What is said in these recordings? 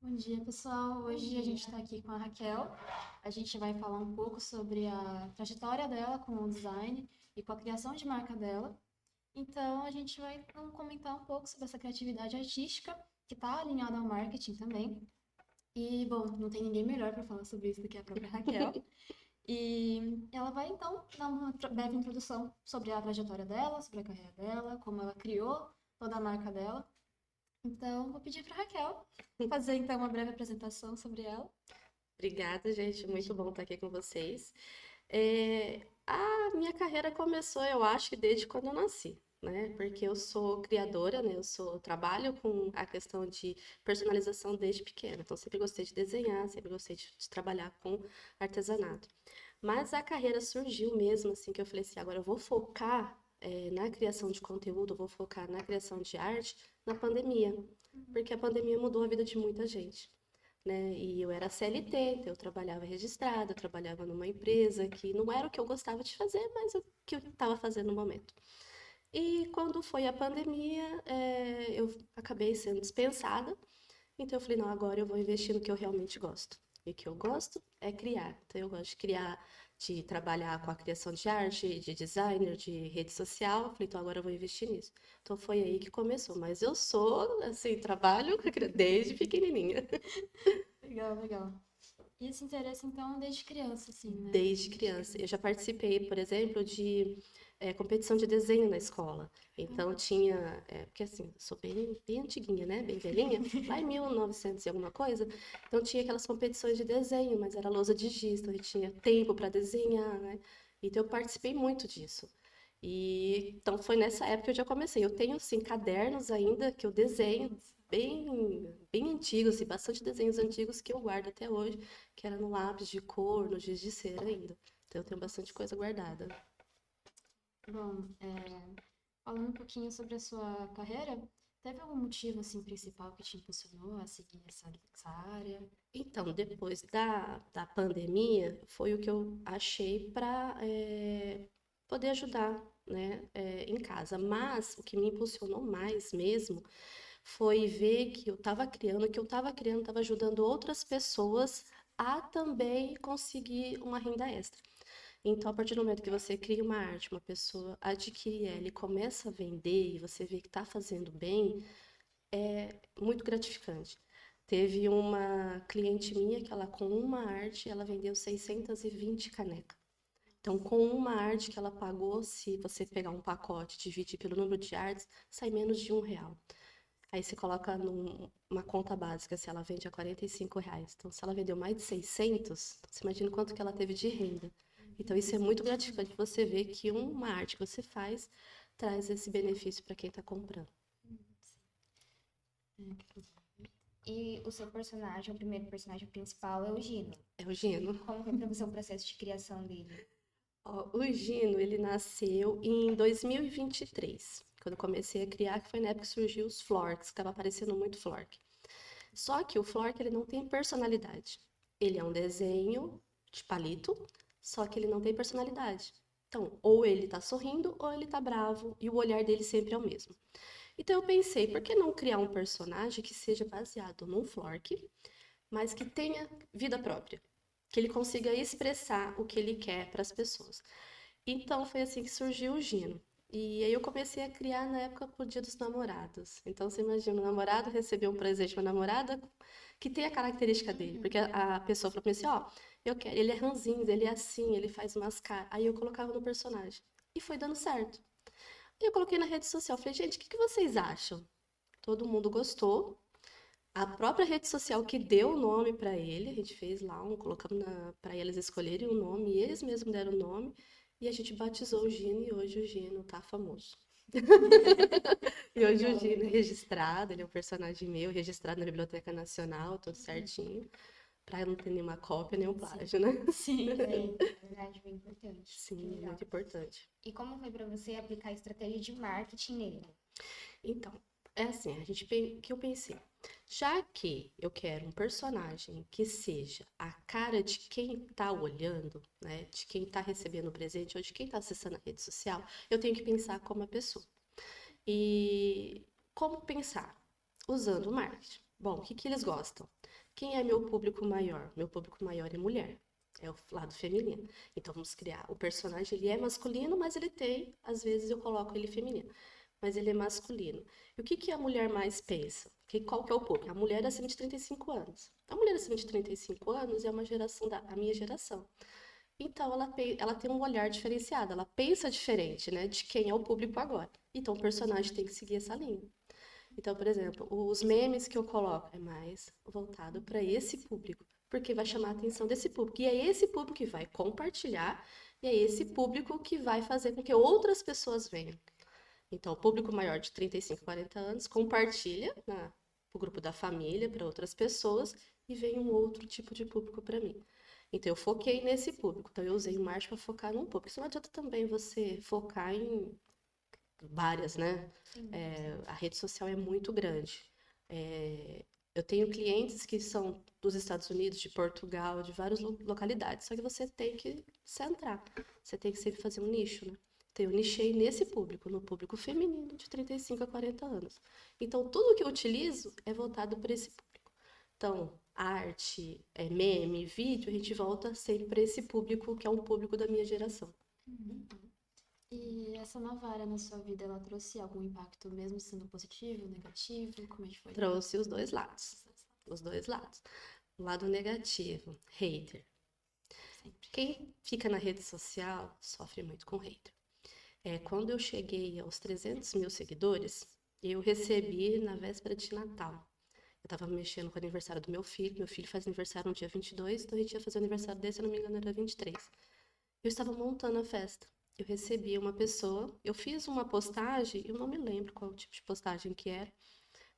Bom dia, pessoal. Hoje a gente está aqui com a Raquel. A gente vai falar um pouco sobre a trajetória dela com o design e com a criação de marca dela. Então, a gente vai comentar um pouco sobre essa criatividade artística, que está alinhada ao marketing também. E, bom, não tem ninguém melhor para falar sobre isso do que a própria Raquel. E ela vai, então, dar uma breve introdução sobre a trajetória dela, sobre a carreira dela, como ela criou toda a marca dela. Então, vou pedir para a Raquel fazer, então, uma breve apresentação sobre ela. Obrigada, gente. Muito bom estar aqui com vocês. A minha carreira começou, eu acho que desde quando eu nasci, né? Porque eu sou criadora, né? Trabalho com a questão de personalização desde pequena. Então, sempre gostei de desenhar, sempre gostei de trabalhar com artesanato. Mas a carreira surgiu mesmo, assim, que eu falei assim, agora eu vou focar, na criação de conteúdo, eu vou focar na criação de arte na pandemia. Porque a pandemia mudou a vida de muita gente, né? E eu era CLT, então eu trabalhava registrada, eu trabalhava numa empresa que não era o que eu gostava de fazer, mas o que eu estava fazendo no momento. E quando foi a pandemia, eu acabei sendo dispensada, então eu falei, não, agora eu vou investir no que eu realmente gosto. E o que eu gosto é criar. Então eu gosto de criar, de trabalhar com a criação de arte, de designer, de rede social. Eu falei, então agora eu vou investir nisso. Então foi aí que começou. Mas eu sou, assim, trabalho desde pequenininha. Legal, legal. E esse interesse, então, desde criança, assim, né? Desde criança. Eu já participei, por exemplo, de competição de desenho na escola. Então tinha, porque assim, sou bem antiguinha, né? Bem velhinha, lá em 1900 e alguma coisa. Então tinha aquelas competições de desenho, mas era lousa de giz, então a gente tinha tempo para desenhar, né? Então eu participei muito disso. E então foi nessa época que eu já comecei. Eu tenho assim cadernos ainda que eu desenho bem antigos, assim, bastante desenhos antigos que eu guardo até hoje, que era no lápis de cor, no giz de cera ainda. Então eu tenho bastante coisa guardada. Bom, falando um pouquinho sobre a sua carreira, teve algum motivo, assim, principal que te impulsionou a seguir essa área? Então, depois da pandemia, foi o que eu achei para poder ajudar, né, em casa. Mas o que me impulsionou mais mesmo foi ver que eu estava criando, o que eu estava criando estava ajudando outras pessoas a também conseguir uma renda extra. Então, a partir do momento que você cria uma arte, uma pessoa adquire ela e começa a vender e você vê que está fazendo bem, é muito gratificante. Teve uma cliente minha que ela com uma arte, ela vendeu 620 canecas. Então, com uma arte que ela pagou, se você pegar um pacote e dividir pelo número de artes, sai menos de R$ 1. Aí você coloca numa conta básica, se ela vende a R$ 45. Então, se ela vendeu mais de 600, você imagina quanto que ela teve de renda. Então, isso é muito gratificante você ver que uma arte que você faz traz esse benefício para quem está comprando. E o seu personagem, o primeiro personagem principal é o Gino. É o Gino. Como foi para você o processo de criação dele? Ó, o Gino, ele nasceu em 2023, quando eu comecei a criar, que foi na época que surgiu os Florks, que estava aparecendo muito Flork. Só que o Flork, ele não tem personalidade. Ele é um desenho de palito, só que ele não tem personalidade. Então, ou ele tá sorrindo, ou ele tá bravo, e o olhar dele sempre é o mesmo. Então eu pensei, por que não criar um personagem que seja baseado num Flork, mas que tenha vida própria? Que ele consiga expressar o que ele quer para as pessoas. Então foi assim que surgiu o Gino. E aí eu comecei a criar na época pro Dia dos Namorados. Então você imagina, o namorado recebeu um presente de uma namorada que tem a característica dele. Porque a pessoa falou pra mim assim, ó, eu quero, ele é ranzinza, ele é assim, ele faz umas caras. Aí eu colocava no personagem. E foi dando certo. E eu coloquei na rede social, falei, gente, o que vocês acham? Todo mundo gostou. A própria rede social que deu o nome para ele, a gente fez lá colocamos para eles escolherem o nome, e eles mesmos deram o nome, e a gente batizou o Gino, e hoje o Gino tá famoso. E hoje o Legal, Gino é legal. registrado, ele é um personagem meu, registrado na Biblioteca Nacional, tudo certinho, para não ter nenhuma cópia, nenhum Sim, plágio, né? Sim, sim, na verdade, bem importante. Que Sim, legal. muito importante. E como foi para você aplicar a estratégia de marketing nele? Então, é assim, que eu pensei, já que eu quero um personagem que seja a cara de quem tá olhando, né, de quem tá recebendo o presente ou de quem tá acessando a rede social, eu tenho que pensar como a pessoa. E como pensar? Usando o marketing. Bom, o que que eles gostam? Quem é meu público maior? Meu público maior é mulher. É o lado feminino. Então vamos criar. O personagem ele é masculino, mas ele tem, às vezes eu coloco ele feminino, mas ele é masculino. E o que que a mulher mais pensa? Qual que é o público? A mulher acima de 35 anos. A mulher acima de 35 anos é uma geração a minha geração. Então ela tem um olhar diferenciado, ela pensa diferente, né, de quem é o público agora. Então o personagem tem que seguir essa linha. Então, por exemplo, os memes que eu coloco é mais voltado para esse público, porque vai chamar a atenção desse público. E é esse público que vai compartilhar, e é esse público que vai fazer com que outras pessoas venham. Então, o público maior de 35, 40 anos compartilha para o grupo da família, para outras pessoas, e vem um outro tipo de público para mim. Então, eu foquei nesse público. Então, eu usei o marketing para focar num público. Isso não adianta também você focar em várias, né? A rede social é muito grande. Eu tenho clientes que são dos Estados Unidos, de Portugal, de várias localidades, só que você tem que centrar, você tem que sempre fazer um nicho, né? Então, eu nichei nesse público, no público feminino de 35 a 40 anos. Então, tudo que eu utilizo é voltado para esse público. Então, arte, meme, vídeo, a gente volta sempre para esse público que é um público da minha geração. E essa nova área na sua vida, ela trouxe algum impacto, mesmo sendo positivo, negativo? Como é que foi? Trouxe os dois lados. Os dois lados. O lado negativo, hater. Sempre. Quem fica na rede social sofre muito com hater. Quando eu cheguei aos 300 mil seguidores, eu recebi na véspera de Natal. Eu estava mexendo com o aniversário do meu filho. Meu filho faz aniversário no dia 22, então a gente ia fazer o aniversário dele, se eu não me engano, era 23. Eu estava montando a festa. Eu recebi uma pessoa, eu fiz uma postagem, eu não me lembro qual tipo de postagem que era,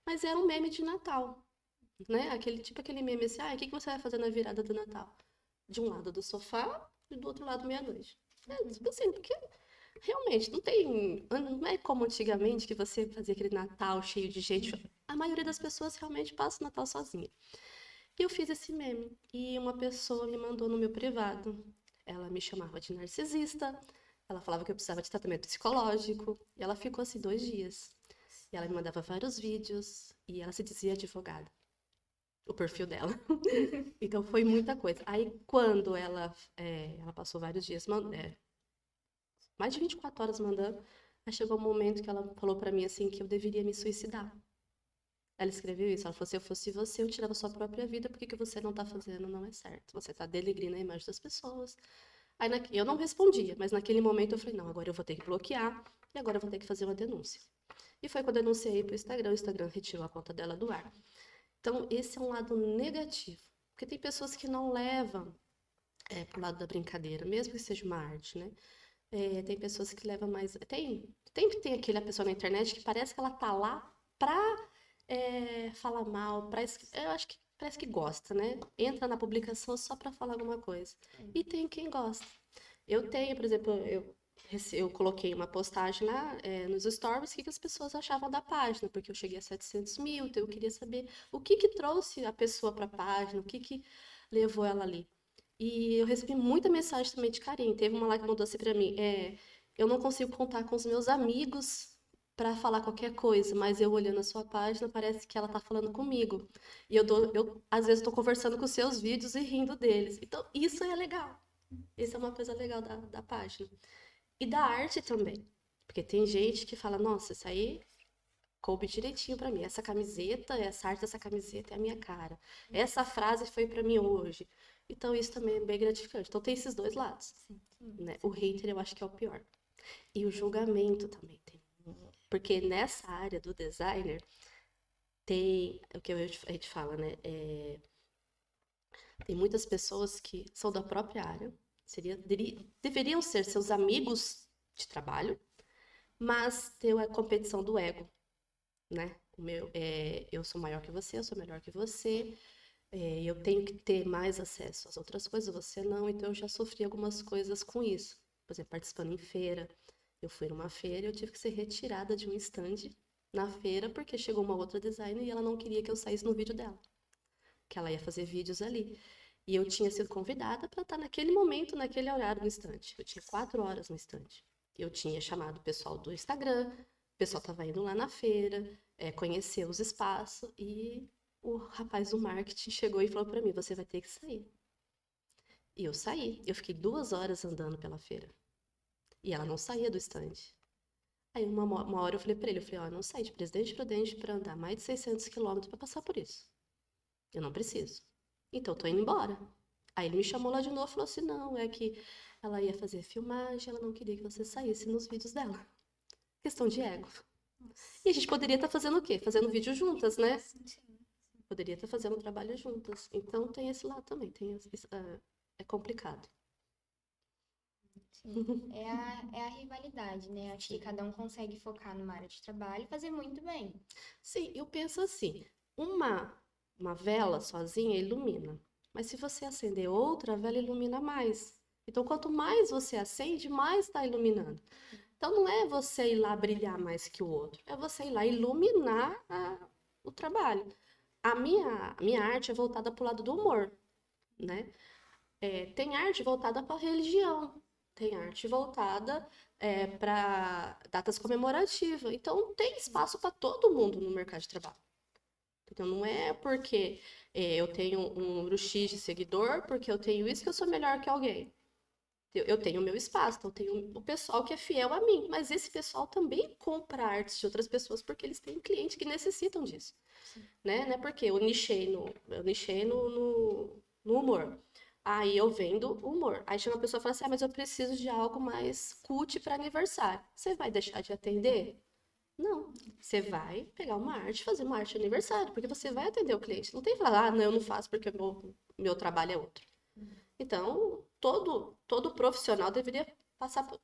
mas era um meme de Natal, né? Aquele meme assim, o que que você vai fazer na virada do Natal? De um lado do sofá e do outro lado meia-noite. Tipo assim, porque realmente não é como antigamente que você fazia aquele Natal cheio de gente. A maioria das pessoas realmente passa o Natal sozinha. E eu fiz esse meme e uma pessoa me mandou no meu privado. Ela me chamava de narcisista, ela falava que eu precisava de tratamento psicológico, e ela ficou assim 2 dias. E ela me mandava vários vídeos, e ela se dizia advogada, o perfil dela. Então foi muita coisa. Aí quando ela passou vários dias, mais de 24 horas mandando, aí chegou um momento que ela falou pra mim assim que eu deveria me suicidar. Ela escreveu isso, ela falou: se eu fosse você, eu tirava sua própria vida, porque o que você não tá fazendo não é certo. Você tá denegrindo a imagem das pessoas. Aí eu não respondia, mas naquele momento eu falei: não, agora eu vou ter que bloquear e agora eu vou ter que fazer uma denúncia. E foi quando eu denunciei pro Instagram, o Instagram retirou a conta dela do ar. Então, esse é um lado negativo, porque tem pessoas que não levam pro lado da brincadeira, mesmo que seja uma arte, né? Tem pessoas que levam mais. Tem aquela pessoa na internet que parece que ela tá lá pra falar mal, eu acho que parece que gosta, né? Entra na publicação só pra falar alguma coisa. E tem quem gosta. Eu tenho, por exemplo, eu coloquei uma postagem lá nos stories, o que que as pessoas achavam da página, porque eu cheguei a 700 mil, então eu queria saber o que que trouxe a pessoa para a página, o que que levou ela ali. E eu recebi muita mensagem também de carinho. Teve uma lá que mandou assim para mim, eu não consigo contar com os meus amigos para falar qualquer coisa, mas eu olhando a sua página, parece que ela tá falando comigo. E eu às vezes estou conversando com os seus vídeos e rindo deles. Então, isso é legal. Isso é uma coisa legal da página. E da arte também. Porque tem gente que fala: nossa, isso aí coube direitinho pra mim. Essa arte dessa camiseta é a minha cara. Essa frase foi pra mim hoje. Então isso também é bem gratificante. Então tem esses dois lados, né? O hater eu acho que é o pior. E o julgamento também tem. Porque nessa área do designer tem o que a gente fala, né? Tem muitas pessoas que são da própria área, deveriam ser seus amigos de trabalho, mas tem a competição do ego, né? Eu sou maior que você, eu sou melhor que você, eu tenho que ter mais acesso às outras coisas, você não, então eu já sofri algumas coisas com isso. Por exemplo, participando em feira, eu fui numa feira e eu tive que ser retirada de um stand na feira porque chegou uma outra designer e ela não queria que eu saísse no vídeo dela, que ela ia fazer vídeos ali. E eu tinha sido convidada para estar naquele momento, naquele horário no estande. Eu tinha 4 horas no estande. Eu tinha chamado o pessoal do Instagram, o pessoal estava indo lá na feira, conhecer os espaços, e o rapaz do marketing chegou e falou para mim, você vai ter que sair. E eu saí. Eu fiquei 2 horas andando pela feira. E ela não saía do stand. Aí uma hora eu falei para ele, ó, eu não saí de Presidente Prudente para andar mais de 600 quilômetros para passar por isso. Eu não preciso. Então, eu tô indo embora. Aí ele me chamou lá de novo e falou assim, não, é que ela ia fazer filmagem, ela não queria que você saísse nos vídeos dela. Questão de ego. E a gente poderia estar fazendo o quê? Fazendo vídeo juntas, né? Sim. Poderia estar fazendo trabalho juntas. Então, tem esse lado também. É complicado. Sim. É a rivalidade, né? Acho que cada um consegue focar numa área de trabalho e fazer muito bem. Sim, eu penso assim, uma vela sozinha ilumina, mas se você acender outra, a vela ilumina mais. Então, quanto mais você acende, mais está iluminando. Então, não é você ir lá brilhar mais que o outro, é você ir lá iluminar o trabalho. A minha arte é voltada para o lado do humor, né? Tem arte voltada para a religião, tem arte voltada para datas comemorativas. Então, tem espaço para todo mundo no mercado de trabalho. Então, não é porque eu tenho um número X de seguidor, porque eu tenho isso que eu sou melhor que alguém. Eu tenho o meu espaço, então eu tenho o pessoal que é fiel a mim, mas esse pessoal também compra artes de outras pessoas porque eles têm clientes que necessitam disso, né? Não é porque eu nichei no humor. Aí eu vendo humor. Aí chega uma pessoa e fala assim, mas eu preciso de algo mais cult para aniversário. Você vai deixar de atender? Não. Você vai pegar uma arte, fazer uma arte de aniversário, porque você vai atender o cliente. Não tem que falar, não, eu não faço porque o meu trabalho é outro. Então, todo profissional deveria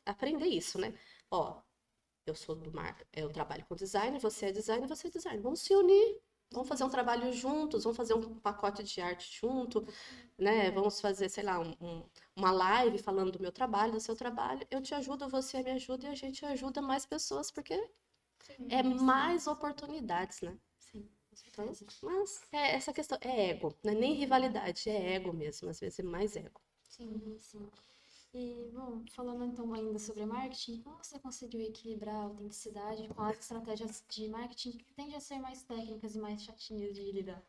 aprender isso, né? Ó, eu trabalho com design, você é design. Vamos se unir, vamos fazer um trabalho juntos, vamos fazer um pacote de arte junto, né? Vamos fazer, sei lá, uma live falando do meu trabalho, do seu trabalho. Eu te ajudo, você me ajuda e a gente ajuda mais pessoas, porque é mais oportunidades, né? Sim, com Então, certeza. mas essa questão é ego, não é nem rivalidade, é ego mesmo, às vezes é mais ego. Sim, sim. E, bom, falando então ainda sobre marketing, como você conseguiu equilibrar a autenticidade com as estratégias de marketing que tendem a ser mais técnicas e mais chatinhas de lidar?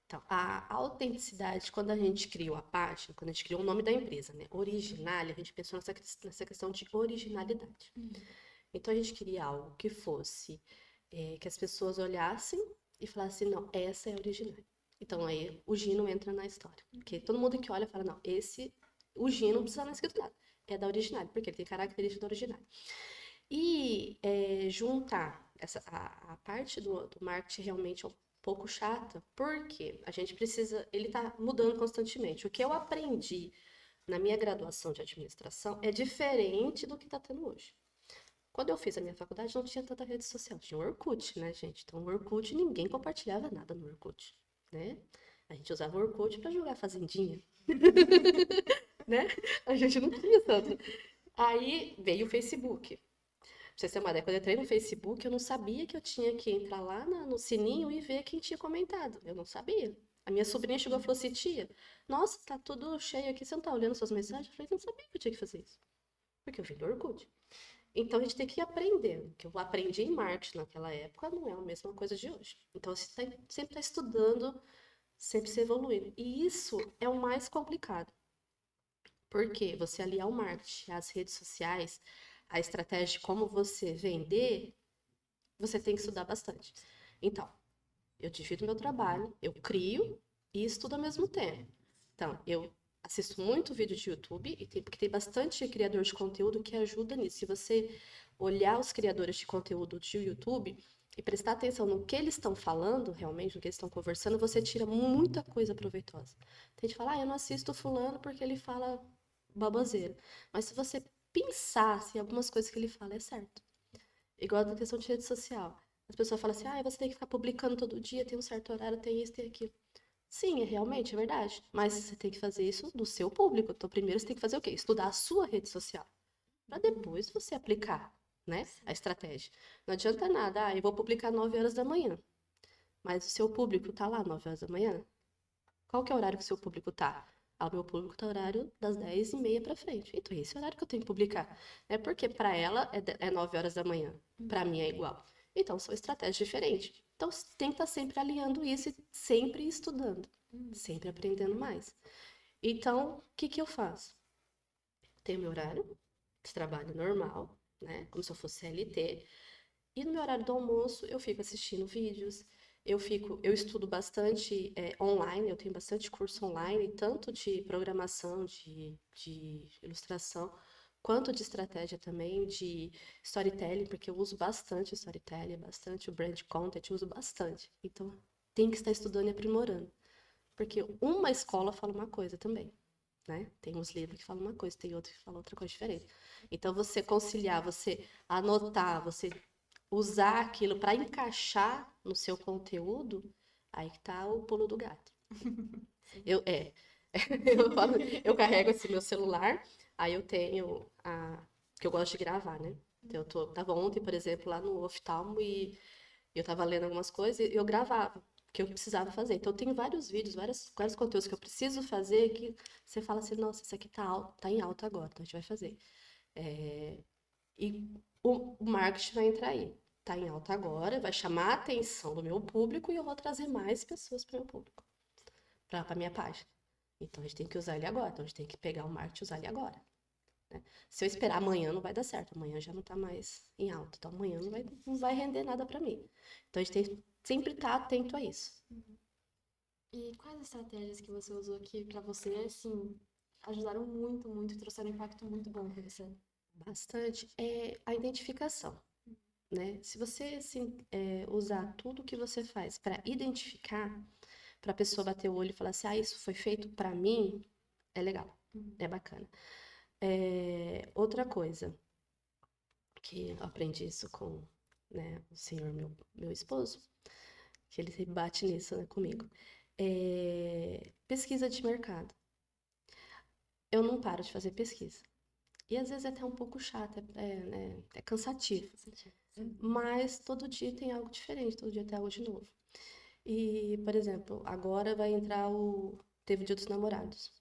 Então, a autenticidade, quando a gente criou a página, quando a gente criou o nome da empresa, né? Original, a gente pensou nessa questão de originalidade. Então, a gente queria algo que fosse, que as pessoas olhassem e falassem, não, essa é a original. Então, aí o Gino entra na história. Porque todo mundo que olha fala, não, o Gino não precisa estar escrito nada. É da original, porque ele tem característica da original. E juntar a parte do marketing realmente é um pouco chata, porque a gente precisa, ele está mudando constantemente. O que eu aprendi na minha graduação de administração é diferente do que está tendo hoje. Quando eu fiz a minha faculdade, não tinha tanta rede social, tinha o Orkut, né, gente? Então, o Orkut, ninguém compartilhava nada no Orkut, né? A gente usava o Orkut para jogar fazendinha, né? A gente não tinha tanto. Aí veio o Facebook. Pra vocês terem uma ideia, quando eu entrei no Facebook, eu não sabia que eu tinha que entrar lá no sininho e ver quem tinha comentado. Eu não sabia. A minha sobrinha chegou e falou assim, tia, nossa, tá tudo cheio aqui, você não tá olhando suas mensagens? Eu falei, não sabia que eu tinha que fazer isso. Porque eu vim do Orkut. Então a gente tem que ir aprendendo. O que eu aprendi em marketing naquela época não é a mesma coisa de hoje. Então você sempre está estudando, sempre se evoluindo. E isso é o mais complicado. Porque você aliar o marketing, as redes sociais, a estratégia de como você vender, você tem que estudar bastante. Então, eu divido meu trabalho, eu crio e estudo ao mesmo tempo. Então, eu assisto muito vídeo de YouTube, porque tem bastante criador de conteúdo que ajuda nisso. Se você olhar os criadores de conteúdo de YouTube e prestar atenção no que eles estão falando, realmente, no que eles estão conversando, você tira muita coisa proveitosa. Tem gente que fala, eu não assisto fulano porque ele fala baboseira. Mas se você pensar se algumas coisas que ele fala é certo. Igual a questão de rede social. As pessoas falam assim, você tem que ficar publicando todo dia, tem um certo horário, tem isso, tem aquilo. Sim, realmente, é verdade. Mas você tem que fazer isso do seu público. Então, primeiro você tem que fazer o quê? Estudar a sua rede social. Para depois você aplicar, né, a estratégia. Não adianta nada, eu vou publicar 9 horas da manhã. Mas o seu público tá lá 9 horas da manhã? Qual que é o horário que o seu público tá? O meu público tá horário das 10h30 para frente. Então, esse é o horário que eu tenho que publicar. É porque para ela é 9 horas da manhã. Para mim é igual. Então, são estratégias diferentes. Então, você tem que estar sempre alinhando isso e sempre estudando, sempre aprendendo mais. Então, o que que eu faço? Tenho meu horário de trabalho normal, né? Como se eu fosse CLT. E no meu horário do almoço, eu fico assistindo vídeos, eu estudo bastante online, eu tenho bastante curso online, tanto de programação, de ilustração, quanto de estratégia também, de storytelling, porque eu uso bastante o storytelling, bastante o brand content, eu uso bastante. Então, tem que estar estudando e aprimorando. Porque uma escola fala uma coisa também, né? Tem uns livros que falam uma coisa, tem outro que fala outra coisa diferente. Então, você conciliar, você anotar, você usar aquilo para encaixar no seu conteúdo, aí que tá o pulo do gato. Eu, é, eu carrego esse meu celular, aí eu tenho que eu gosto de gravar, né? Então, tava ontem, por exemplo, lá no oftalmo e eu tava lendo algumas coisas e eu gravava o que eu precisava fazer. Então, eu tenho vários vídeos, vários conteúdos que eu preciso fazer que você fala assim, nossa, isso aqui tá em alta agora, então a gente vai fazer. E o marketing vai entrar aí. Tá em alta agora, vai chamar a atenção do meu público e eu vou trazer mais pessoas para o meu público, para a minha página. Então a gente tem que usar ele agora. Então a gente tem que pegar o marketing e usar ele agora. Né? Se eu esperar amanhã, não vai dar certo. Amanhã já não está mais em alta. Então amanhã não vai render nada para mim. Então a gente tem que sempre estar atento a isso. E quais estratégias que você usou que para você, assim, ajudaram muito, muito, e trouxeram um impacto muito bom para você? Bastante é a identificação. Né? Se você assim, usar tudo que você faz para identificar, para a pessoa bater o olho e falar assim, ah, isso foi feito para mim, é legal, é bacana. Outra coisa, que eu aprendi isso com, né, o senhor, meu esposo, que ele sempre bate nisso, né, comigo, pesquisa de mercado. Eu não paro de fazer pesquisa. E às vezes é até um pouco chato, né, é cansativo. Mas todo dia tem algo diferente, todo dia tem algo de novo. E, por exemplo, agora vai entrar Teve o Dia dos Namorados.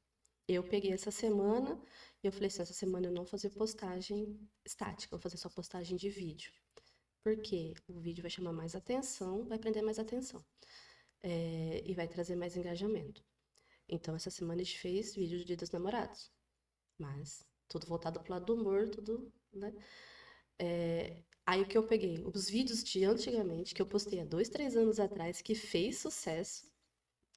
Eu peguei essa semana e eu falei assim, essa semana eu não vou fazer postagem estática, eu vou fazer só postagem de vídeo. Porque o vídeo vai chamar mais atenção, vai prender mais atenção. E vai trazer mais engajamento. Então, essa semana a gente fez vídeo do Dia dos Namorados. Mas tudo voltado pro lado do humor, tudo, né? Aí o que eu peguei? Os vídeos de antigamente, que eu postei há 2, 3 anos atrás, que fez sucesso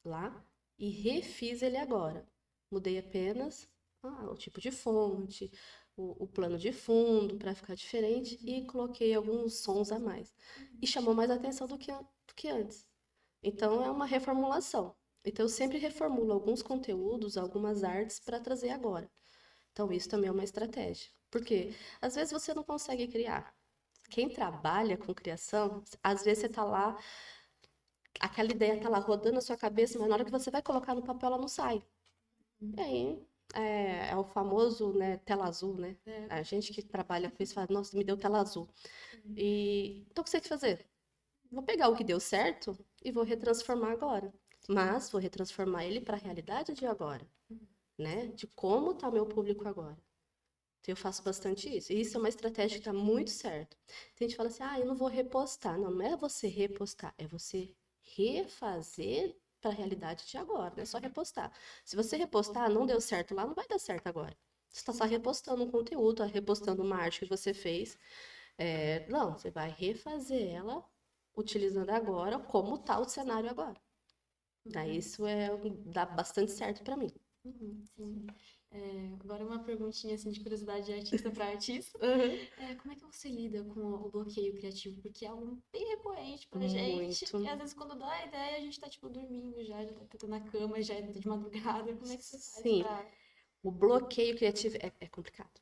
lá, e refiz ele agora. Mudei apenas o tipo de fonte, o plano de fundo, para ficar diferente, e coloquei alguns sons a mais. E chamou mais atenção do que antes. Então, é uma reformulação. Então, eu sempre reformulo alguns conteúdos, algumas artes, para trazer agora. Então, isso também é uma estratégia. Porque, às vezes, você não consegue criar. Quem trabalha com criação, às vezes você tá lá, aquela ideia tá lá rodando na sua cabeça, mas na hora que você vai colocar no papel, ela não sai. E aí, é o famoso, né, tela azul, né? A gente que trabalha com isso fala, nossa, me deu tela azul. Então, o que você tem que fazer? Vou pegar o que deu certo e vou retransformar agora. Mas vou retransformar ele para a realidade de agora, né? De como está meu público agora. Então, eu faço bastante isso. E isso é uma estratégia que está muito certa. Tem gente que fala assim, eu não vou repostar. Não, não é você repostar, é você refazer para a realidade de agora, não é só repostar. Se você repostar, não deu certo lá, não vai dar certo agora. Você está só repostando um conteúdo, repostando uma arte que você fez. Não, você vai refazer ela utilizando agora como está o cenário agora. Daí isso dá bastante certo para mim. Sim. Agora uma perguntinha assim de curiosidade de artista para artista. Como é que você lida com o bloqueio criativo? Porque é algo bem recorrente pra gente. Muito. E às vezes quando dá a ideia, a gente tá tipo dormindo já tá tentando na cama, já é de madrugada. Como é que você faz Sim. pra... O bloqueio criativo é complicado.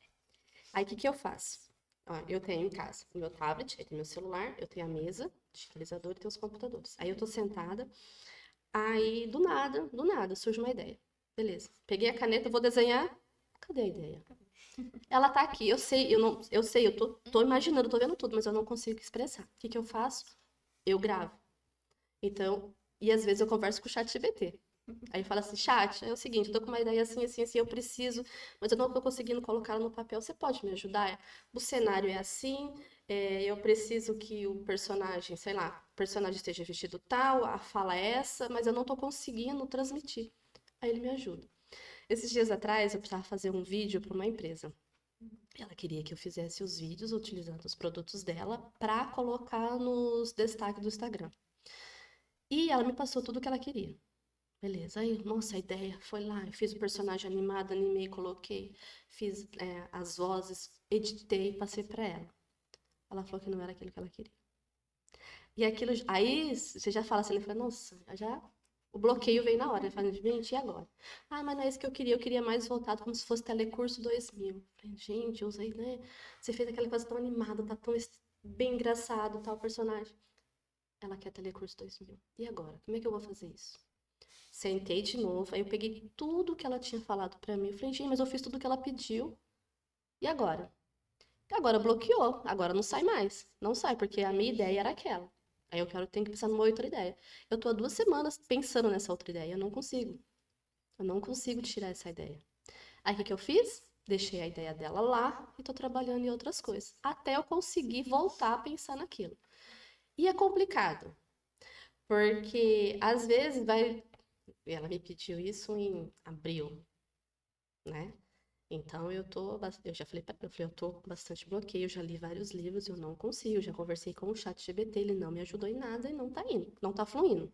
Aí o que eu faço? Ó, eu tenho em casa o meu tablet, aí tem meu celular, eu tenho a mesa, digitalizador e tenho os computadores. Aí eu tô sentada, aí do nada surge uma ideia. Beleza, peguei a caneta, vou desenhar. Cadê a ideia? Ela tá aqui, eu sei, eu tô imaginando, tô vendo tudo, mas eu não consigo expressar. O que eu faço? Eu gravo. Então, e às vezes eu converso com o ChatGPT. Aí fala assim, chat, é o seguinte, eu tô com uma ideia assim, assim, assim, eu preciso, mas eu não tô conseguindo colocar ela no papel, você pode me ajudar? O cenário é assim, eu preciso que o personagem, sei lá, o personagem esteja vestido tal, a fala é essa, mas eu não tô conseguindo transmitir. Aí ele me ajuda. Esses dias atrás, eu precisava fazer um vídeo para uma empresa. Ela queria que eu fizesse os vídeos utilizando os produtos dela para colocar nos destaques do Instagram. E ela me passou tudo o que ela queria. Beleza, aí, nossa, a ideia foi lá, eu fiz o personagem animado, animei, coloquei, fiz as vozes, editei, passei pra ela. Ela falou que não era aquilo que ela queria. E aquilo, aí você já fala assim, né? Fala, nossa, já o bloqueio veio na hora. Fala, gente, e agora? Ah, mas não é isso que eu queria mais voltado como se fosse Telecurso 2000. Falei, gente, eu usei, né? Você fez aquela coisa tão animada, tá tão bem engraçado, tal personagem. Ela quer Telecurso 2000. E agora? Como é que eu vou fazer isso? Sentei de novo, aí eu peguei tudo que ela tinha falado pra mim. Eu falei, gente, mas eu fiz tudo que ela pediu. E agora? E agora bloqueou. Agora não sai mais. Não sai, porque a minha ideia era aquela. Aí tenho que pensar numa outra ideia. Eu tô há 2 semanas pensando nessa outra ideia. Eu não consigo. Eu não consigo tirar essa ideia. Aí o que que eu fiz? Deixei a ideia dela lá e tô trabalhando em outras coisas. Até eu conseguir voltar a pensar naquilo. E é complicado. Porque às vezes vai. Ela me pediu isso em abril, né? Então eu já falei para ela, eu tô com bastante bloqueio, eu já li vários livros, eu não consigo, já conversei com o ChatGPT, ele não me ajudou em nada e não tá indo, não tá fluindo.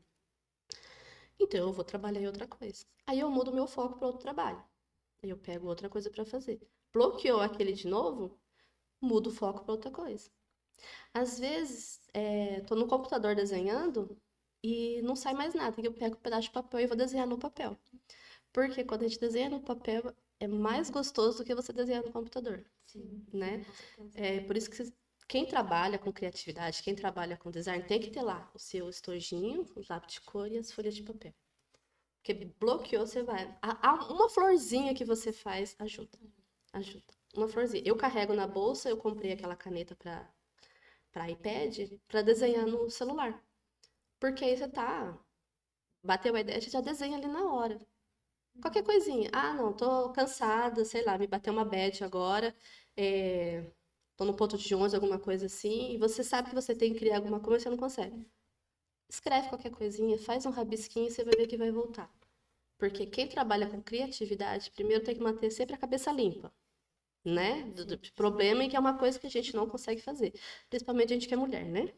Então eu vou trabalhar em outra coisa. Aí eu mudo meu foco para outro trabalho. Aí eu pego outra coisa para fazer. Bloqueou aquele de novo, mudo o foco para outra coisa. Às vezes, tô no computador desenhando e não sai mais nada, e eu pego um pedaço de papel e vou desenhar no papel. Porque quando a gente desenha no papel é mais gostoso do que você desenhar no computador, Sim, né? com certeza. É por isso que quem trabalha com criatividade, quem trabalha com design, tem que ter lá o seu estojinho, o lápis de cor e as folhas de papel. Porque bloqueou, você vai. Uma florzinha que você faz ajuda. Ajuda. Uma florzinha. Eu carrego na bolsa, eu comprei aquela caneta para iPad, para desenhar no celular. Porque aí bateu a ideia, você já desenha ali na hora. Qualquer coisinha. Ah, não, tô cansada, sei lá, me bateu uma bad agora, tô no ponto de 11, alguma coisa assim, e você sabe que você tem que criar alguma coisa, mas você não consegue. Escreve qualquer coisinha, faz um rabisquinho e você vai ver que vai voltar. Porque quem trabalha com criatividade, primeiro tem que manter sempre a cabeça limpa, né? Do problema e que é uma coisa que a gente não consegue fazer. Principalmente a gente que é mulher, né?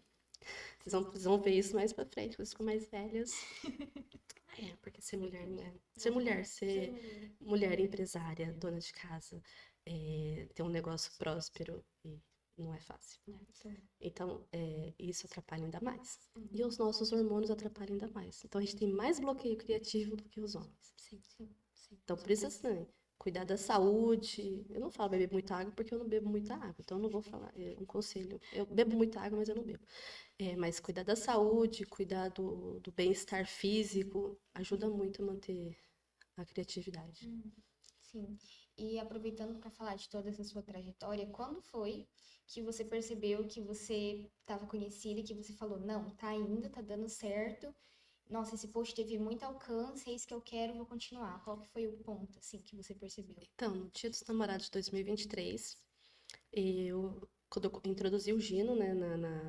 Vocês vão ver isso mais pra frente, quando vocês ficam mais velhas. Porque ser mulher não é. Ser mulher empresária, dona de casa, ter um negócio próspero e não é fácil, né? Então, isso atrapalha ainda mais. E os nossos hormônios atrapalham ainda mais. Então, a gente tem mais bloqueio criativo do que os homens. Sim. Então, por isso, assim, cuidar da saúde. Eu não falo beber muita água porque eu não bebo muita água. Então, eu não vou falar. É um conselho. Eu bebo muita água, mas eu não bebo. Mas cuidar da saúde, cuidar do bem-estar físico, ajuda muito a manter a criatividade. Sim. E aproveitando para falar de toda essa sua trajetória, quando foi que você percebeu que você estava conhecida e que você falou, não, tá indo, tá dando certo. Nossa, esse post teve muito alcance, é isso que eu quero, vou continuar. Qual que foi o ponto, assim, que você percebeu? Então, no Dia dos Namorados de 2023, quando eu introduzi o Gino, né,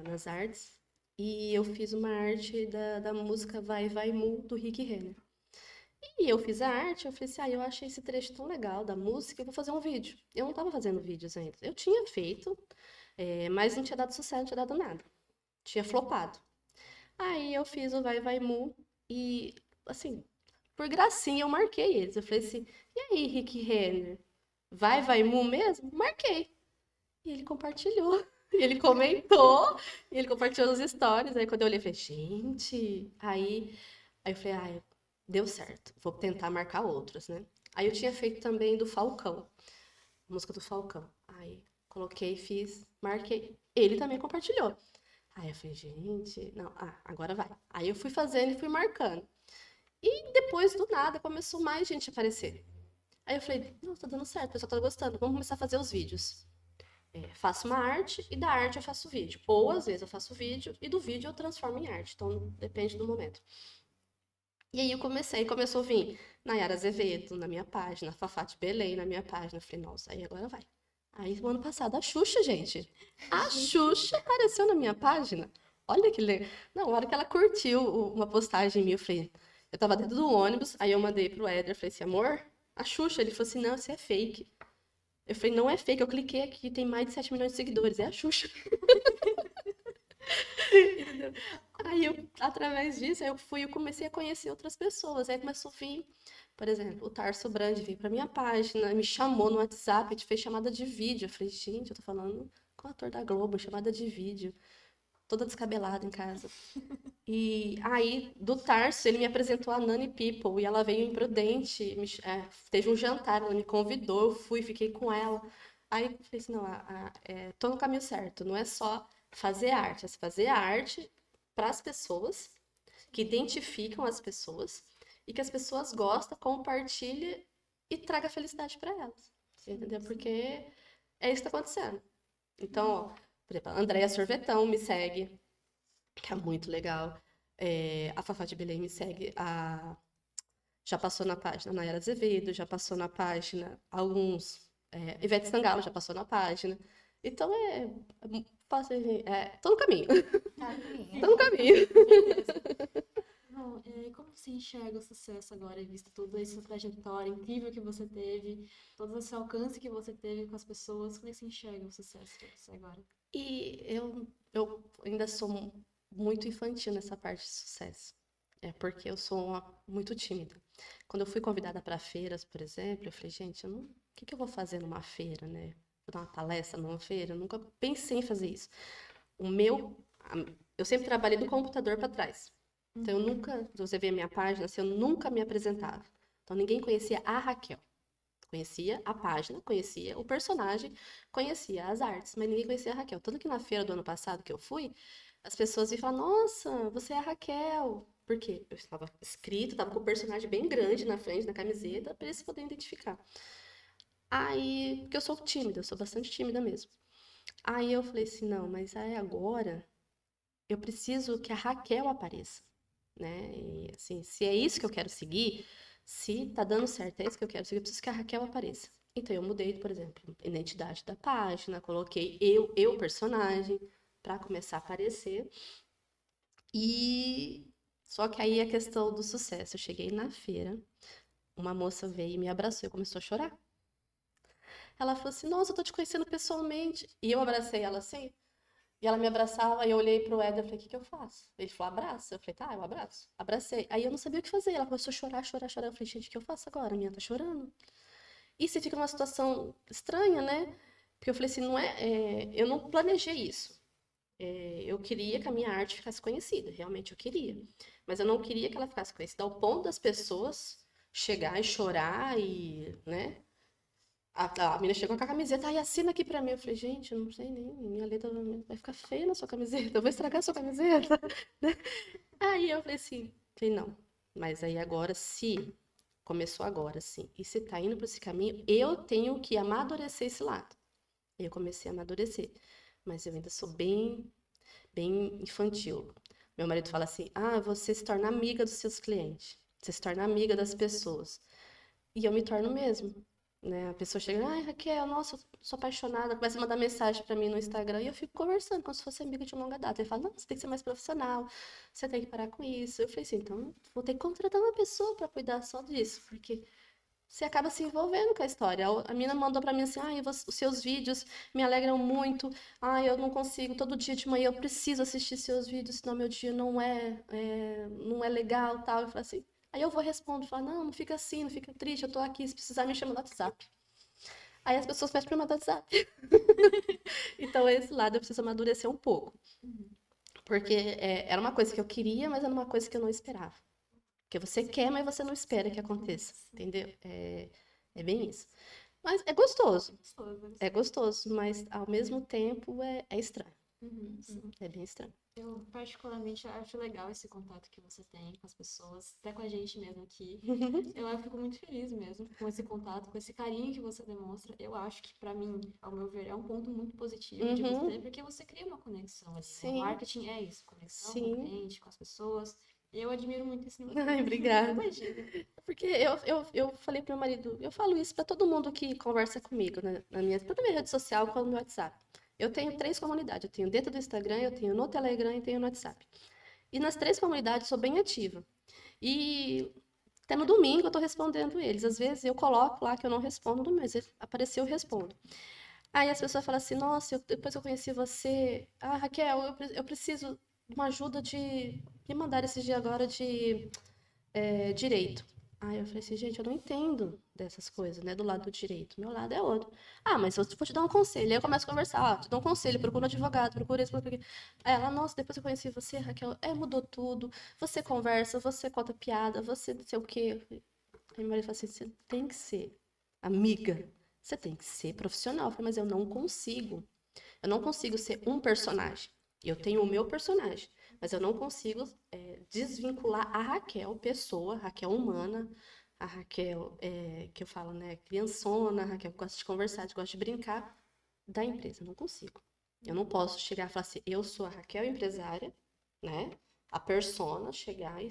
nas artes, e eu fiz uma arte da música Vai, Vai, Mu, do Rick Renner. E eu fiz a arte, eu falei assim, eu achei esse trecho tão legal da música, eu vou fazer um vídeo. Eu não estava fazendo vídeos ainda. Eu tinha feito, mas não tinha dado sucesso, não tinha dado nada. Tinha flopado. Aí eu fiz o Vai, Vai, Mu, e, assim, por gracinha eu marquei eles. Eu falei assim, e aí, Rick Renner? Vai, Vai, Mu mesmo? Marquei. E ele compartilhou. E ele comentou, e ele compartilhou nos stories. Aí quando eu olhei, eu falei, gente. Aí eu falei, deu certo. Vou tentar marcar outros, né? Aí eu tinha feito também do Falcão, a música do Falcão. Aí coloquei, fiz, marquei. Ele também compartilhou. Aí eu falei, gente, não, agora vai. Aí eu fui fazendo e fui marcando. E depois, do nada, começou mais gente a aparecer. Aí eu falei, não, tá dando certo, o pessoal tá gostando, vamos começar a fazer os vídeos. Faço uma arte e da arte eu faço vídeo. Ou às vezes eu faço vídeo e do vídeo eu transformo em arte. Então depende do momento. E aí começou a vir Nayara Azevedo na minha página, Fafá de Belém na minha página. Eu falei, nossa, aí agora vai. Aí, o ano passado, a Xuxa, gente. A Xuxa apareceu na minha página. Olha que legal. Não, na hora que ela curtiu uma postagem minha, eu falei, eu tava dentro do ônibus, aí eu mandei pro Éder, falei assim, amor, a Xuxa. Ele falou assim, não, isso é fake. Eu falei, não é fake, eu cliquei aqui, tem mais de 7 milhões de seguidores, é a Xuxa. Entendeu? Aí, através disso, eu comecei a conhecer outras pessoas. Aí começou a vir, por exemplo, o Tarso Brandi veio pra minha página, me chamou no WhatsApp, a gente fez chamada de vídeo. Eu falei, gente, eu tô falando com o ator da Globo, chamada de vídeo, toda descabelada em casa. E aí, do Tarso, ele me apresentou a Nani People, e ela veio em Prudente, teve um jantar, ela me convidou, eu fui, fiquei com ela. Aí eu falei assim, não, tô no caminho certo, não é só fazer arte, é fazer arte para as pessoas, que identificam as pessoas, e que as pessoas gostam, compartilhem e traga felicidade para elas, entendeu? Porque é isso que tá acontecendo. Então, ó, por exemplo, a Andréia Sorvetão me segue, que é muito legal. A Fafá de Belém me segue. Já passou na página Nayara Azevedo, já passou na página alguns. Ivete Sangalo já passou na página. Então tô no caminho. Tá bem. Tô no caminho. Bom, como você enxerga o sucesso agora, visto toda essa trajetória incrível que você teve, todo esse alcance que você teve com as pessoas, como é que você enxerga o sucesso pra você agora? E eu ainda sou muito infantil nessa parte de sucesso. É porque eu sou muito tímida. Quando eu fui convidada para feiras, por exemplo, eu falei, gente, o que eu vou fazer numa feira, né? Vou dar uma palestra numa feira? Eu nunca pensei em fazer isso. Eu sempre trabalhei do computador para trás. Então, eu nunca, se você ver a minha página, assim, eu nunca me apresentava. Então, ninguém conhecia a Raquel. Conhecia a página, conhecia o personagem, conhecia as artes, mas ninguém conhecia a Raquel. Tanto que na feira do ano passado que eu fui, as pessoas iam falar, nossa, você é a Raquel. Por quê? Eu estava escrito, estava com o personagem bem grande na frente, na camiseta, para eles poderem identificar. Aí, porque eu sou tímida, eu sou bastante tímida mesmo. Aí eu falei assim, não, mas aí agora eu preciso que a Raquel apareça, né? E assim, se é isso que eu quero seguir, se tá dando certo, é isso que eu quero seguir, eu preciso que a Raquel apareça. Então eu mudei, por exemplo, a identidade da página, coloquei eu personagem, para começar a aparecer. E só que aí a questão do sucesso, eu cheguei na feira, uma moça veio e me abraçou e começou a chorar. Ela falou assim: Nossa, eu tô te conhecendo pessoalmente. E eu abracei ela assim. E ela me abraçava, e eu olhei pro Éder e falei, o que que eu faço? Ele falou, abraça. Eu falei, tá, eu abraço. Abracei. Aí eu não sabia o que fazer. Ela começou a chorar, chorar, chorar. Eu falei, gente, o que eu faço agora? A minha tá chorando. E você fica numa situação estranha, né? Porque eu falei assim, eu não planejei isso. Eu queria que a minha arte ficasse conhecida, realmente eu queria. Mas eu não queria que ela ficasse conhecida ao ponto das pessoas chegar e chorar e, né? A menina chegou com a camiseta, aí assina aqui pra mim. Eu falei, gente, eu não sei nem, minha letra vai ficar feia na sua camiseta, eu vou estragar a sua camiseta, né? Aí eu falei, não, mas aí agora, se começou agora, sim, e se tá indo pra esse caminho, eu tenho que amadurecer esse lado. E eu comecei a amadurecer, mas eu ainda sou bem, bem infantil. Meu marido fala assim, você se torna amiga dos seus clientes, você se torna amiga das pessoas. E eu me torno mesmo. Né? A pessoa chega, ai, Raquel, nossa, eu sou apaixonada, começa a mandar mensagem pra mim no Instagram e eu fico conversando como se fosse amiga de longa data. Ele fala, não, você tem que ser mais profissional, você tem que parar com isso. Eu falei assim, então vou ter que contratar uma pessoa pra cuidar só disso, porque você acaba se envolvendo com a história. A menina mandou pra mim assim, ai, os seus vídeos me alegram muito, ai, eu não consigo, todo dia de manhã eu preciso assistir seus vídeos, senão meu dia não é legal, tal. Eu falei assim, aí eu vou responder, falo, não fica assim, não fica triste, eu tô aqui, se precisar me chama no WhatsApp. Aí as pessoas pedem pra me mandar WhatsApp. Então, esse lado eu preciso amadurecer um pouco. Porque era uma coisa que eu queria, mas era uma coisa que eu não esperava. Porque você quer, mas você não espera que aconteça, entendeu? É bem isso. Mas é gostoso. É gostoso, mas ao mesmo tempo é estranho. É bem estranho. Eu particularmente acho legal esse contato que você tem com as pessoas, até com a gente mesmo aqui. Eu fico muito feliz mesmo com esse contato, com esse carinho que você demonstra. Eu acho que, pra mim, ao meu ver, é um ponto muito positivo de você, porque você cria uma conexão ali, né? Sim. O marketing é isso, conexão com Sim. o cliente, com as pessoas. E eu admiro muito isso em você. Ai, obrigada. Imagina. Porque eu falei pro meu marido, eu falo isso pra todo mundo que conversa comigo, né, tanto na minha rede social quanto no WhatsApp. Eu tenho 3 comunidades, eu tenho dentro do Instagram, eu tenho no Telegram e tenho no WhatsApp. E nas 3 comunidades eu sou bem ativa. E até no domingo eu tô respondendo eles. Às vezes eu coloco lá que eu não respondo, mas apareceu, eu respondo. Aí as pessoas falam assim, nossa, depois que eu conheci você, Raquel, eu preciso de uma ajuda de me mandar esse dia agora de direito. Aí eu falei assim, gente, eu não entendo dessas coisas, né? Do lado do direito. Meu lado é outro. Mas eu vou te dar um conselho. Aí eu começo a conversar, te dou um conselho, procura um advogado, procura isso, procura aquilo. Aí ela, nossa, depois que eu conheci você, Raquel, mudou tudo. Você conversa, você conta piada, você não sei o quê. Aí meu marido falou assim, você tem que ser amiga, você tem que ser profissional. Eu falei, mas eu não consigo. Eu não consigo ser um personagem. Eu tenho o meu personagem, mas eu não consigo desvincular a Raquel, pessoa, a Raquel humana, a Raquel, que eu falo, né, criançona, a Raquel que gosta de conversar, que gosta de brincar, da empresa. Eu não consigo. Eu não posso chegar e falar assim, eu sou a Raquel empresária, né? A persona, chegar e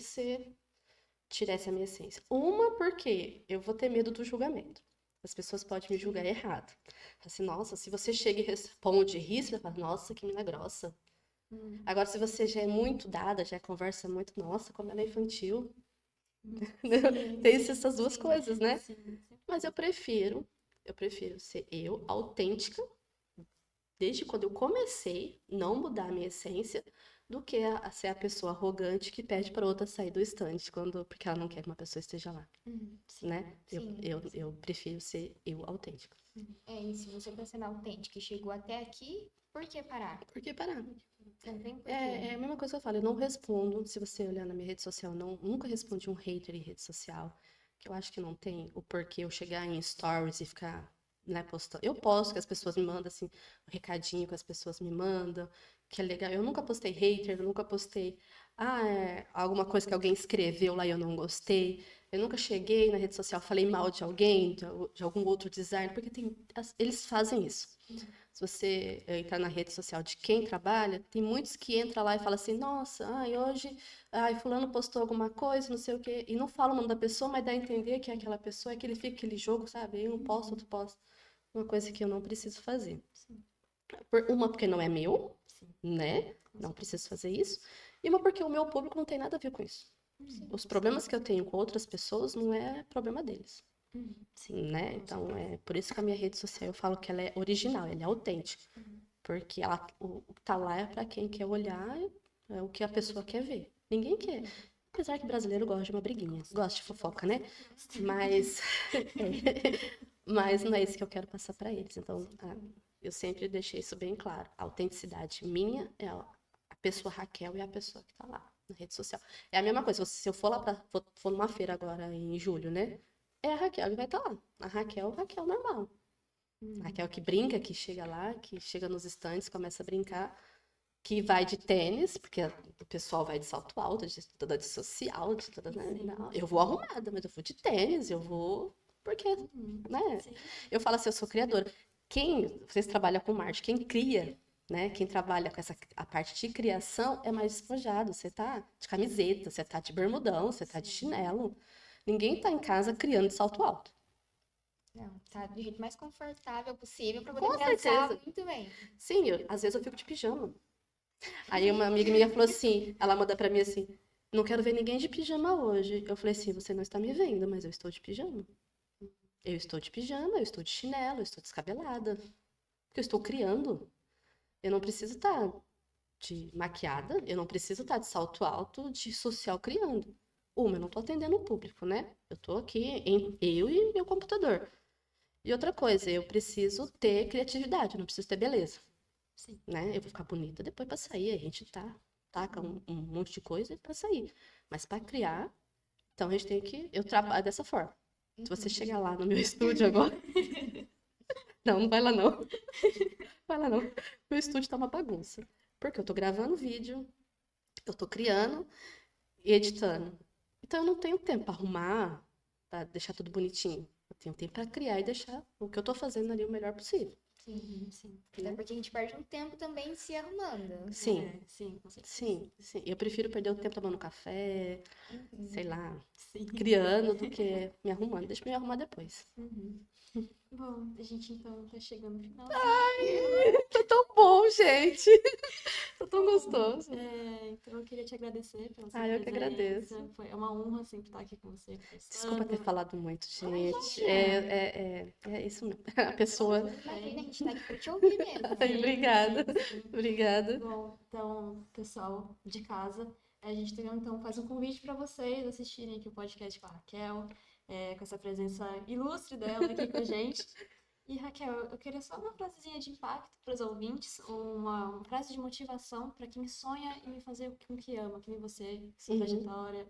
tirar essa minha essência. Uma, porque eu vou ter medo do julgamento. As pessoas podem me julgar errado. Fala assim, nossa, se você chega e responde risco, fala, nossa, que mina grossa. Agora, se você já é muito dada, já conversa muito, nossa, como ela é infantil. Tem essas duas coisas, né? Sim, sim. Mas eu prefiro ser eu, autêntica, desde quando eu comecei, não mudar a minha essência, do que ser a pessoa arrogante que pede para outra sair do stand, porque ela não quer que uma pessoa esteja lá, Sim. né? Sim. Eu prefiro ser eu autêntica. E se você para ser autêntica e chegou até aqui, por que parar? Por que parar? Não tem porquê. É a mesma coisa que eu falo, eu não respondo, se você olhar na minha rede social, nunca respondi um hater em rede social, que eu acho que não tem o porquê eu chegar em stories e ficar, né, postando. Eu posto que as pessoas me mandam, assim, um recadinho que as pessoas me mandam, que é legal. Eu nunca postei hater, eu nunca postei, alguma coisa que alguém escreveu lá e eu não gostei. Eu nunca cheguei na rede social, falei mal de alguém, de algum outro designer, porque eles fazem isso. Se você entrar na rede social de quem trabalha, tem muitos que entram lá e falam assim, nossa, hoje, fulano postou alguma coisa, não sei o quê, e não fala o nome da pessoa, mas dá a entender que é aquela pessoa, é que ele fica aquele jogo, sabe? Aí um posta, outro posta. Uma coisa que eu não preciso fazer. Uma, porque não é meu, né? Não preciso fazer isso. E uma, porque o meu público não tem nada a ver com isso. Os problemas que eu tenho com outras pessoas não é problema deles. Sim, né? Então, é por isso que a minha rede social eu falo que ela é original, ela é autêntica. Porque o que tá lá é para quem quer olhar, é o que a pessoa quer ver. Ninguém quer. Apesar que brasileiro gosta de uma briguinha, gosta de fofoca, né? Mas, mas não é isso que eu quero passar para eles. Então, eu sempre deixei isso bem claro. A autenticidade minha é a pessoa Raquel e a pessoa que tá lá na rede social. É a mesma coisa, se eu for lá for numa feira agora em julho, né? É a Raquel que vai estar lá. A Raquel normal. A Raquel que brinca, que chega lá, que chega nos estandes, começa a brincar, que vai de tênis, porque o pessoal vai de salto alto, de toda de social, de toda, né? Não, eu vou arrumada, mas eu vou de tênis, eu vou porque, né? Sim. Eu falo assim, eu sou criadora. Vocês trabalham com marketing, quem cria, né? Quem trabalha com a parte de criação é mais despojado. Você tá de camiseta, você tá de bermudão, você tá de chinelo. Ninguém tá em casa criando de salto alto. Não, tá do jeito mais confortável possível para poder Com pensar certeza. muito bem. Sim, às vezes eu fico de pijama. Aí uma amiga minha falou assim, ela manda pra mim assim, não quero ver ninguém de pijama hoje. Eu falei assim, você não está me vendo, mas eu estou de pijama. Eu estou de pijama, eu estou de chinelo, eu estou descabelada. Porque eu estou criando. Eu não preciso estar de maquiada, eu não preciso estar de salto alto, de social criando. Eu não estou atendendo o público, né? Eu estou aqui, eu e meu computador. E outra coisa, eu preciso ter criatividade, eu não preciso ter beleza. Sim. Né? Eu vou ficar bonita depois para sair, a gente taca um monte de coisa para sair. Mas para criar, então a gente tem que. Eu trabalho dessa forma. Se você chegar lá no meu estúdio agora. Não vai lá não. Vai lá não. Meu estúdio tá uma bagunça. Porque eu tô gravando vídeo, eu tô criando e editando. Então eu não tenho tempo para arrumar, para deixar tudo bonitinho. Eu tenho tempo para criar e deixar o que eu tô fazendo ali o melhor possível. Sim. Até porque a gente perde um tempo também se arrumando. Sim, É, sim, com certeza. sim. Eu prefiro perder o tempo tomando café, sei lá, Sim. criando, do que me arrumando. Deixa eu me arrumar depois. Bom, a gente então tá chegando no final. Tá tão bom, gente. Tá tão gostoso. Então eu queria te agradecer pela sua Ah, eu que presença. agradeço. É uma honra sempre estar aqui com você Desculpa ter conversando. falado muito, gente. Imagina. É isso mesmo. A pessoa. Imagina, a gente tá aqui pra te ouvir mesmo. Ai, obrigada. Sim. Obrigada. Bom, então, pessoal de casa, a gente então faz um convite para vocês assistirem aqui o podcast com a Raquel, com essa presença ilustre dela aqui com a gente. E Raquel, eu queria só uma frasezinha de impacto para os ouvintes, uma frase de motivação para quem sonha em fazer o que ama, que nem você, sua trajetória.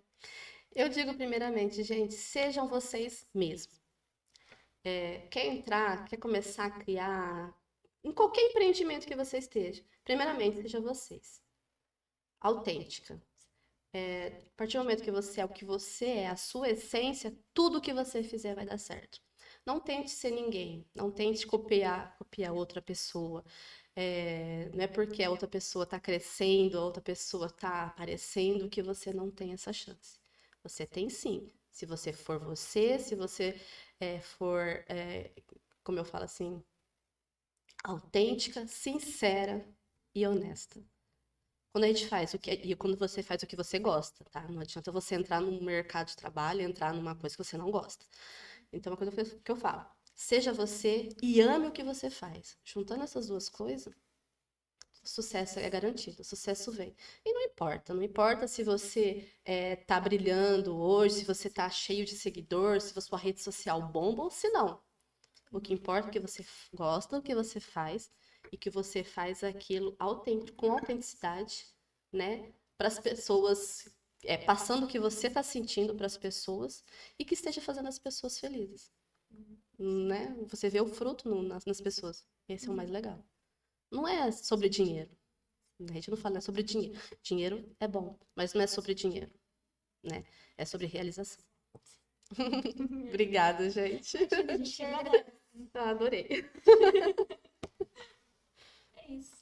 Eu digo primeiramente, gente, sejam vocês mesmos. Quer entrar, quer começar a criar, em qualquer empreendimento que você esteja, primeiramente, seja vocês. Autêntica. A partir do momento que você é o que você é, a sua essência, tudo que você fizer vai dar certo. Não tente ser ninguém, não tente copiar outra pessoa. Não é porque a outra pessoa está crescendo, a outra pessoa está aparecendo que você não tem essa chance. Você tem sim. Se você for você, se você for, como eu falo assim, autêntica, sincera e honesta. Quando a gente faz e quando você faz o que você gosta, tá? Não adianta você entrar num mercado de trabalho e entrar numa coisa que você não gosta. Então, é uma coisa que eu falo. Seja você e ame o que você faz. Juntando essas duas coisas, o sucesso é garantido, o sucesso vem. E não importa se você tá brilhando hoje, se você tá cheio de seguidores, se a sua rede social bomba ou se não. O que importa é que você gosta do que você faz e que você faz aquilo autêntico, com autenticidade, né? Para as pessoas, passando o que você está sentindo para as pessoas e que esteja fazendo as pessoas felizes, né? Você vê o fruto nas pessoas. Esse é o mais legal. Não é sobre dinheiro. A gente não fala sobre dinheiro. Dinheiro é bom, mas não é sobre dinheiro, né? É sobre realização. Obrigada, gente. A gente agradece. Adorei. É isso.